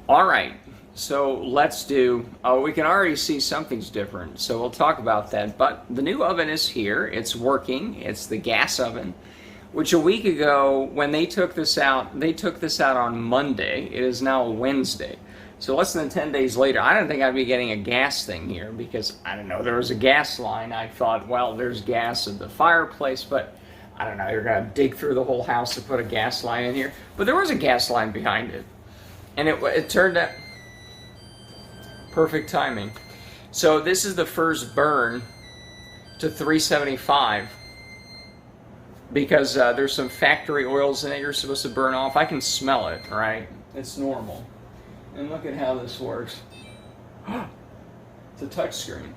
All right, so let's do, oh, we can already see something's different, so we'll talk about that. But the new oven is here, it's working, it's the gas oven, which a week ago, when they took this out on Monday. It is now Wednesday. So less than 10 days later, I don't think I'd be getting a gas thing here because, I don't know, there was a gas line. I thought, well, there's gas at the fireplace, but I don't know, you're going to dig through the whole house to put a gas line in here. But there was a gas line behind it. And it turned out perfect timing. So this is the first burn to 375 because there's some factory oils in it you're supposed to burn off. I can smell it, right? It's normal. And look at how this works. It's a touch screen.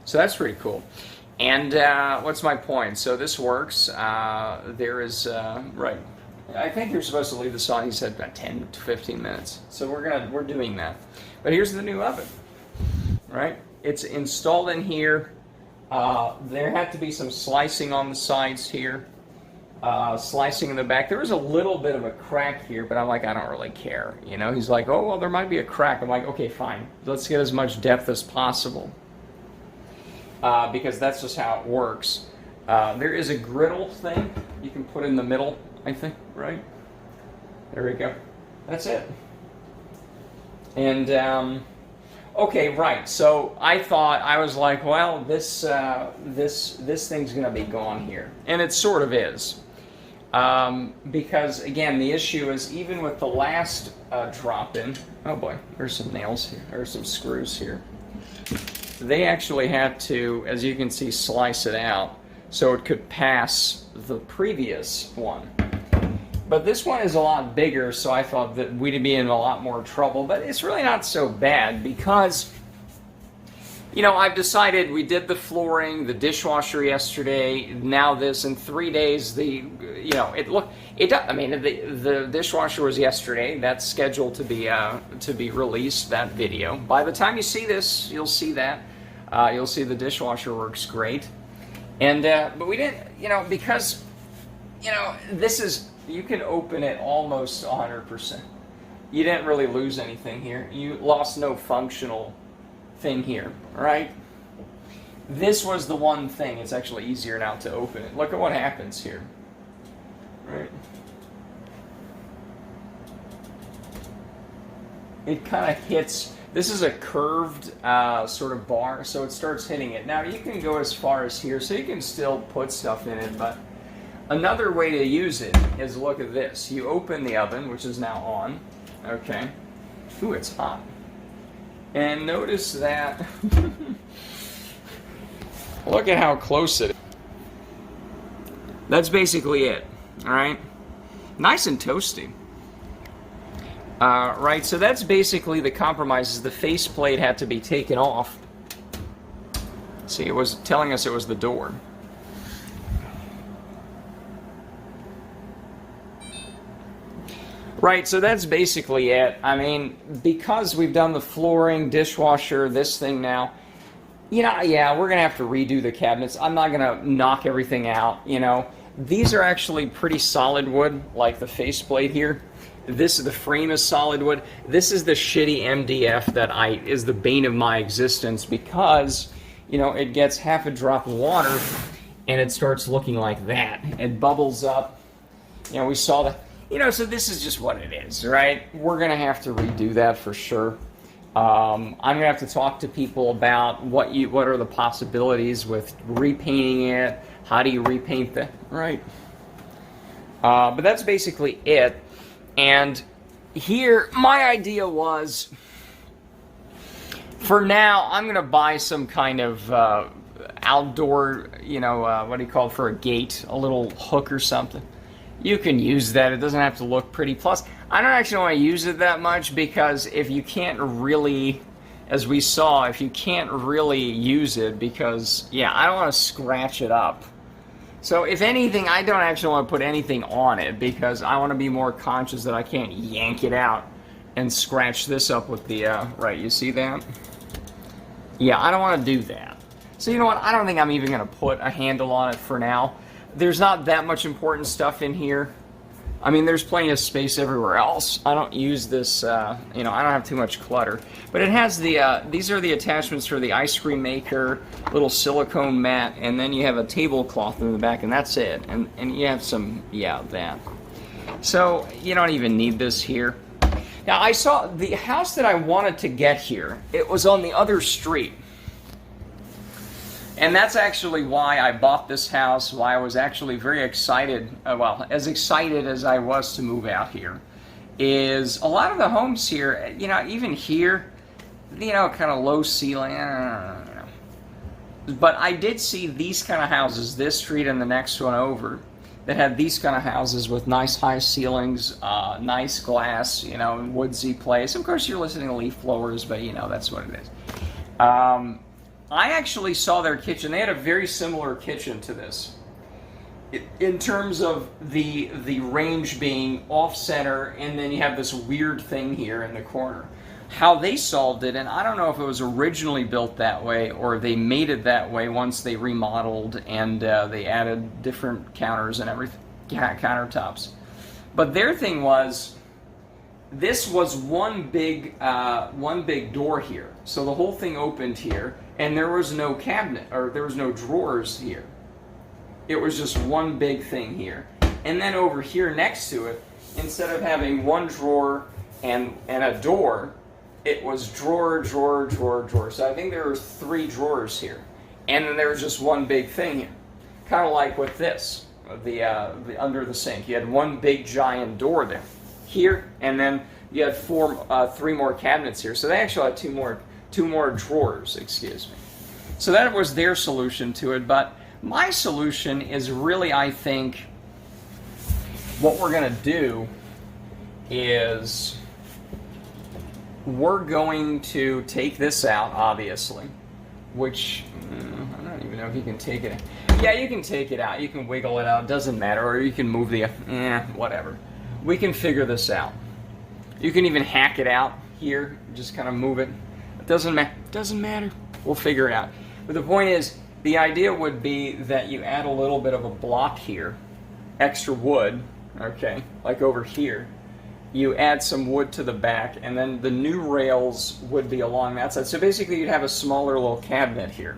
So that's pretty cool. And what's my point? So this works. There is, right. I think you're supposed to leave this on, he said, about 10 to 15 minutes. So we're doing that. But here's the new oven, right? It's installed in here. There had to be some slicing on the sides here. Slicing in the back. There was a little bit of a crack here, but I'm like, I don't really care. You know, he's like, oh, well, there might be a crack. I'm like, okay, fine. Let's get as much depth as possible. Because that's just how it works. There is a griddle thing you can put in the middle, I think, right? There we go. That's it. And, okay, right. So I was like, well, this thing's going to be gone here. And it sort of is. Because, again, the issue is even with the last drop-in, oh boy, there's some nails here, there's some screws here. They actually had to, as you can see, slice it out so it could pass the previous one. But this one is a lot bigger, so I thought that we'd be in a lot more trouble. But it's really not so bad because, you know, I've decided we did the flooring, the dishwasher yesterday, now this, in 3 days, the dishwasher was yesterday. That's scheduled to be released, that video. By the time you see this, you'll see that. You'll see the dishwasher works great. And, but we didn't, you know, because, you know, this is, you can open it almost 100%. You didn't really lose anything here. You lost no functional thing here, right? This was the one thing. It's actually easier now to open it. Look at what happens here, right? It kind of hits. This is a curved sort of bar, so it starts hitting it. Now you can go as far as here, so you can still put stuff in it, but another way to use it is, look at this. You open the oven, which is now on, okay? Ooh, it's hot. And notice that, look at how close it is. That's basically it, all right? Nice and toasty. Right, so that's basically the compromises. The faceplate had to be taken off. See, it was telling us it was the door. Right, so that's basically it. I mean, because we've done the flooring, dishwasher, this thing now, you know, yeah, we're going to have to redo the cabinets. I'm not going to knock everything out, you know. These are actually pretty solid wood, like the faceplate here. The frame is solid wood. This is the shitty MDF that is the bane of my existence because, you know, it gets half a drop of water and it starts looking like that. It bubbles up. You know, we saw that. You know, so this is just what it is, right? We're going to have to redo that for sure. I'm going to have to talk to people about what are the possibilities with repainting it. How do you repaint that? Right. But that's basically it. And here, my idea was, for now, I'm going to buy some kind of outdoor, you know, what do you call it, for a gate, a little hook or something. You can use that. It doesn't have to look pretty. Plus, I don't actually want to use it that much because if you can't really, as we saw, if you can't really use it because, yeah, I don't want to scratch it up. So if anything, I don't actually want to put anything on it because I want to be more conscious that I can't yank it out and scratch this up with the, right, you see that? Yeah, I don't want to do that. So you know what, I don't think I'm even going to put a handle on it for now. there's not that much important stuff in here. I mean, there's plenty of space everywhere else. I don't use this, I don't have too much clutter. But it has these are the attachments for the ice cream maker, little silicone mat, and then you have a tablecloth in the back, and that's it. And you have some, that. So you don't even need this here. Now, I saw the house that I wanted to get here. It was on the other street. And that's actually why I bought this house, why I was actually very excited, as excited as I was to move out here, is a lot of the homes here, even here, kind of low ceiling, But I did see these kind of houses, this street and the next one over, that had these kind of houses with nice high ceilings, nice glass, woodsy place. Of course, you're listening to leaf blowers, but that's what it is. I actually saw their kitchen. They had a very similar kitchen to this, in terms of the range being off center, and then you have this weird thing here in the corner. How they solved it, and I don't know if it was originally built that way or they made it that way once they remodeled and they added different counters and everything, countertops. But their thing was, this was one big door here, so the whole thing opened here, and there was no cabinet, or there was no drawers here. It was just one big thing here. And then over here next to it, instead of having one drawer and a door, it was drawer, drawer, drawer, drawer. So I think there were 3 drawers here. And then there was just one big thing here. Kind of like with this, the under the sink. You had one big giant door there. Here, and then you had 3 more cabinets here. So they actually had two more drawers, excuse me. So that was their solution to it, but my solution is really, I think, what we're going to do is we're going to take this out, obviously, which, I don't even know if you can take it out. Yeah, you can take it out. You can wiggle it out. It doesn't matter. Or you can move the, whatever. We can figure this out. You can even hack it out here. Just kind of move it. It doesn't matter. Doesn't matter. We'll figure it out. But the point is, the idea would be that you add a little bit of a block here, extra wood, okay, like over here. You add some wood to the back, and then the new rails would be along that side. So basically, you'd have a smaller little cabinet here,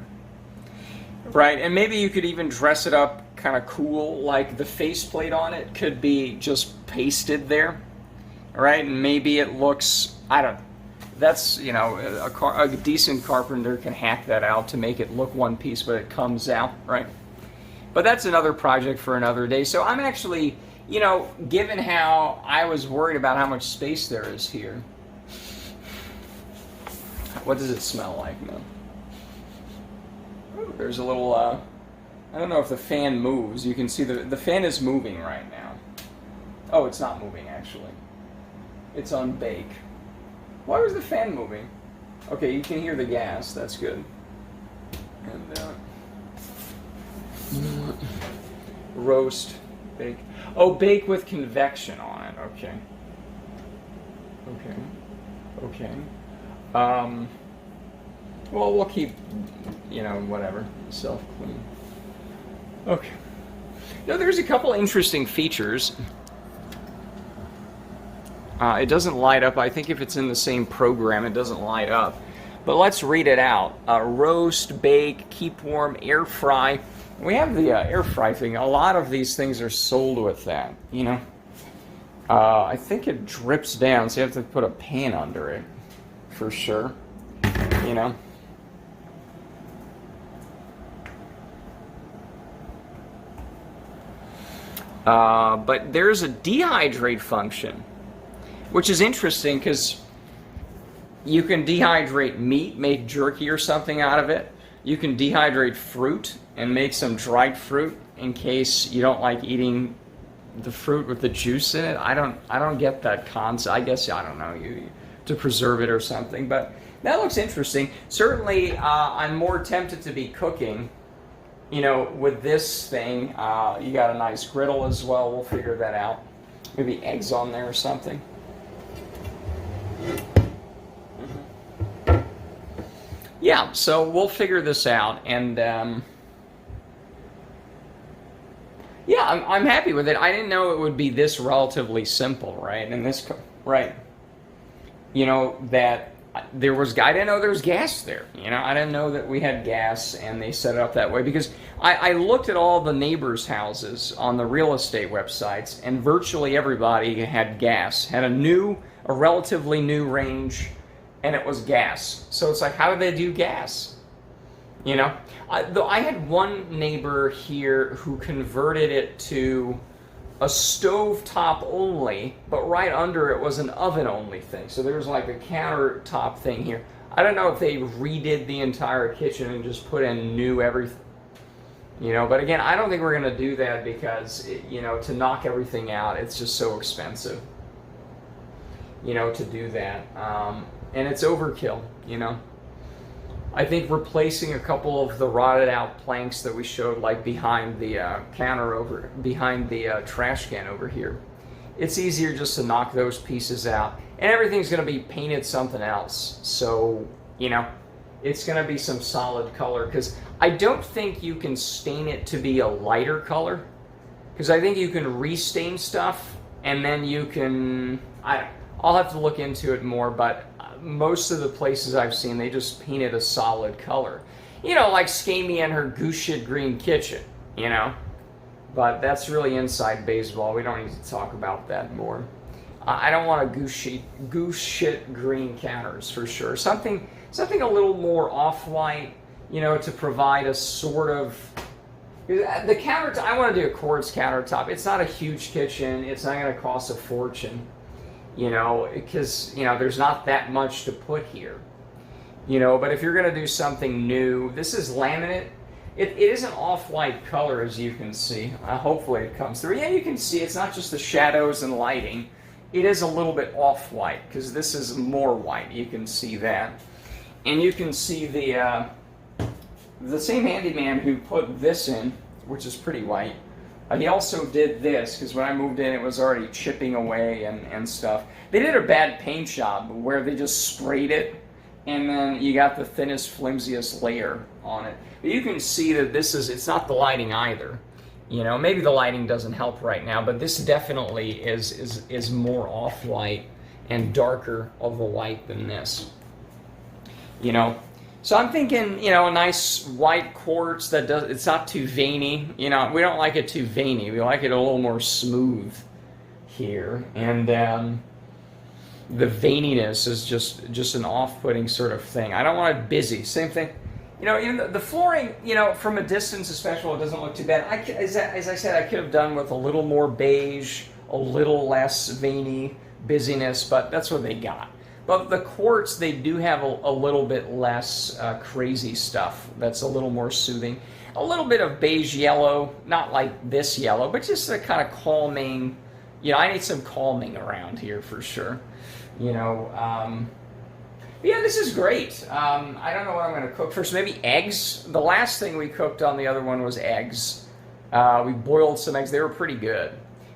right? And maybe you could even dress it up kind of cool, like the faceplate on it could be just pasted there, right? And maybe it looks, I don't know. That's, a decent carpenter can hack that out to make it look one piece, but it comes out, right? But that's another project for another day. So I'm actually, given how I was worried about how much space there is here. What does it smell like, man? Ooh, there's a little, I don't know if the fan moves. You can see the fan is moving right now. Oh, it's not moving, actually. It's on bake. Why was the fan moving? Okay, you can hear the gas. That's good. And roast, bake. Oh, bake with convection on it. Okay. Well, we'll keep, whatever, self-clean. Okay. Now, there's a couple interesting features. It doesn't light up. I think if it's in the same program, it doesn't light up. But let's read it out. Roast, bake, keep warm, air fry. We have the air fry thing. A lot of these things are sold with that, I think it drips down, so you have to put a pan under it, for sure, But there's a dehydrate function, which is interesting because you can dehydrate meat, make jerky or something out of it. You can dehydrate fruit and make some dried fruit in case you don't like eating the fruit with the juice in it. I don't get that concept. I guess, I don't know, you to preserve it or something. But that looks interesting. Certainly, I'm more tempted to be cooking, with this thing. You got a nice griddle as well. We'll figure that out. Maybe eggs on there or something. Yeah, so we'll figure this out, and Yeah, I'm happy with it. I didn't know it would be this relatively simple, right? And this, right, that there was, I didn't know there was gas there. I didn't know that we had gas, and they set it up that way, because I looked at all the neighbors' houses on the real estate websites, and virtually everybody had gas, had a relatively new range, and it was gas. So it's like, how did they do gas? Though I had one neighbor here who converted it to a stovetop only, but right under it was an oven only thing. So there's like a countertop thing here. I don't know if they redid the entire kitchen and just put in new everything. But again, I don't think we're going to do that because, to knock everything out, it's just so expensive, to do that. And it's overkill, I think replacing a couple of the rotted out planks that we showed, like behind the behind the trash can over here, it's easier just to knock those pieces out, and everything's going to be painted something else. So, it's going to be some solid color, because I don't think you can stain it to be a lighter color, because I think you can restain stuff, and then you can, I'll have to look into it more, but most of the places I've seen, they just painted a solid color. Like Scamey and her goose shit green kitchen, But that's really inside baseball. We don't need to talk about that more. I don't want a goose shit green counters for sure. Something a little more off-white, to provide a sort of... The countertop, I want to do a quartz countertop. It's not a huge kitchen. It's not going to cost a fortune. Because, there's not that much to put here. But if you're going to do something new, this is laminate. It is an off-white color, as you can see. Hopefully it comes through. Yeah, you can see it's not just the shadows and lighting. It is a little bit off-white, because this is more white. You can see that. And you can see the same handyman who put this in, which is pretty white. He also did this, because when I moved in, it was already chipping away and stuff. They did a bad paint job where they just sprayed it, and then you got the thinnest, flimsiest layer on it. But you can see that it's not the lighting either. Maybe the lighting doesn't help right now, but this definitely is more off-white and darker of a white than this. So I'm thinking, a nice white quartz it's not too veiny. We don't like it too veiny. We like it a little more smooth here. And the veininess is just an off-putting sort of thing. I don't want it busy. Same thing. Even the flooring, from a distance especially, it doesn't look too bad. As I said, I could have done with a little more beige, a little less veiny busyness, but that's what they got. But the quartz, they do have a little bit less crazy stuff that's a little more soothing. A little bit of beige yellow, not like this yellow, but just a kind of calming, I need some calming around here for sure. Yeah, this is great. I don't know what I'm going to cook first. Maybe eggs. The last thing we cooked on the other one was eggs. We boiled some eggs. They were pretty good.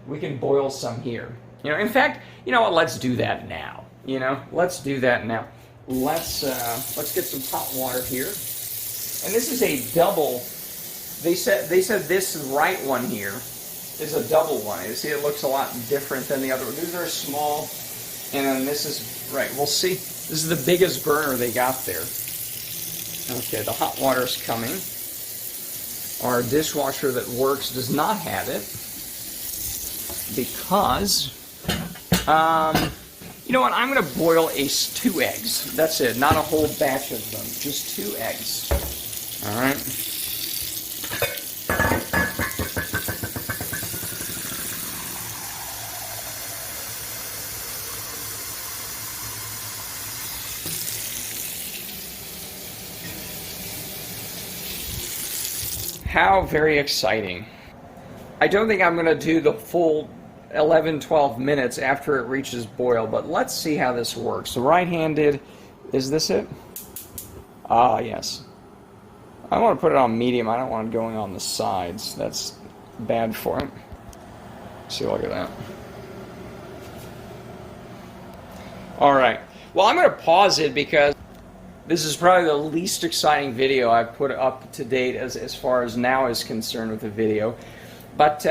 We can boil some here. In fact, what? Let's do that now. Let's do that now. Let's get some hot water here. And this is a double. They said this right one here is a double one. You see, it looks a lot different than the other one. These are small, and then this is right. We'll see. This is the biggest burner they got there. Okay, the hot water is coming. Our dishwasher that works does not have it because, you know what? I'm going to boil 2 eggs. That's it. Not a whole batch of them. Just 2 eggs. All right. How very exciting. I don't think I'm going to do the full 11-12 minutes after it reaches boil, but let's see how this works. The right-handed, is this it? Ah, yes. I want to put it on medium. I don't want it going on the sides. That's bad for it. See, look at that. All right. Well, I'm going to pause it because this is probably the least exciting video I've put up to date as far as now is concerned with the video. But